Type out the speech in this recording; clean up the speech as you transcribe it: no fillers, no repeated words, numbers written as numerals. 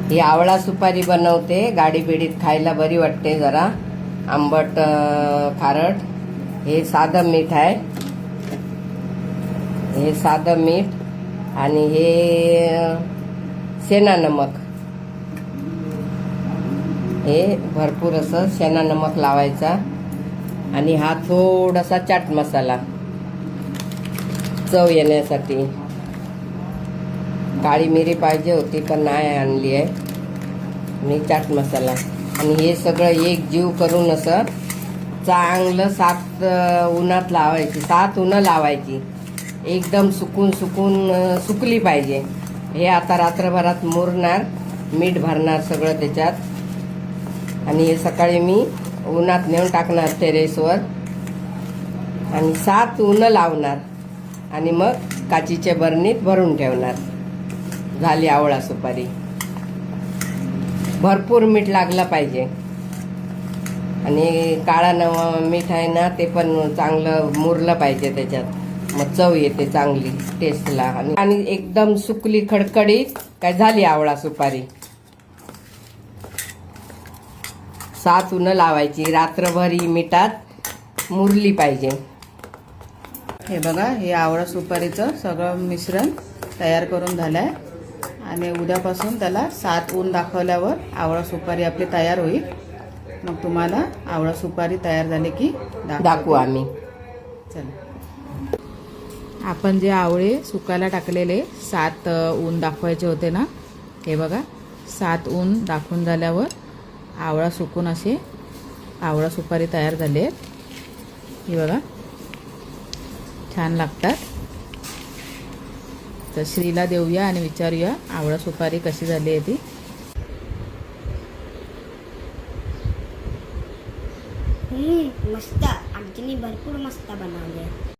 ही आवळा सुपारी बनवते, गाडी बिडीत खायला बरी वाटते, जरा आंबट खारट. हे साधं मीठ आहे, हे साधं मीठ आणि हे शेणा नमक. हे भरपूर असं शेणा नमक लावायचा आणि हा थोडासा चाट मसाला चव येण्यासाठी. काळी मिरी पाहिजे होती पण नाही आणली आहे मी. चाट मसाला आणि हे सगळं एक जीव करून असं चांगलं 7 उन्हात लावायची. 7 उन्हं लावायची, एकदम सुकली पाहिजे. हे आता रात्रभरात मुरणार, मीठ भरणार सगळं त्याच्यात आणि हे सकाळी मी उन्हात नेऊन टाकणार टेरेसवर आणि 7 उन्हं लावणार आणि मग काचीच्या बरणीत भरून ठेवणार. झाली आवळा सुपारी. भरपूर मीठ लागलं पाहिजे आणि काळा मीठ आहे ना, ते पण चांगलं मुरलं पाहिजे त्याच्यात, मग चव येते चांगली टेस्टला. आणि एकदम सुकली खडखडीत काय झाली आवळा सुपारी. 7 उन्हं लावायची, रात्रभर ही मिठात मुरली पाहिजे. हे बघा, हे आवळा सुपारीचं सगळं मिश्रण तयार करून झालंय आणि उद्यापासून त्याला 7 ऊन दाखवल्यावर आवळा सुपारी आपली तयार होईल. मग तुम्हाला आवळा सुपारी तयार झाली की दाखवू आम्ही. चला, आपण जे आवळे सुकायला टाकलेले 7 ऊन दाखवायचे होते ना, हे बघा 7 ऊन दाखवून झाल्यावर आवळा सुकून असे आवळा सुपारी तयार झाले आहेत. हे बघा, छान लागतात. तर श्रीला देऊया आणि विचारूया आवळा सुपारी कशी झाली आहे ती. मस्त, आजीने भरपूर मस्त बनवले.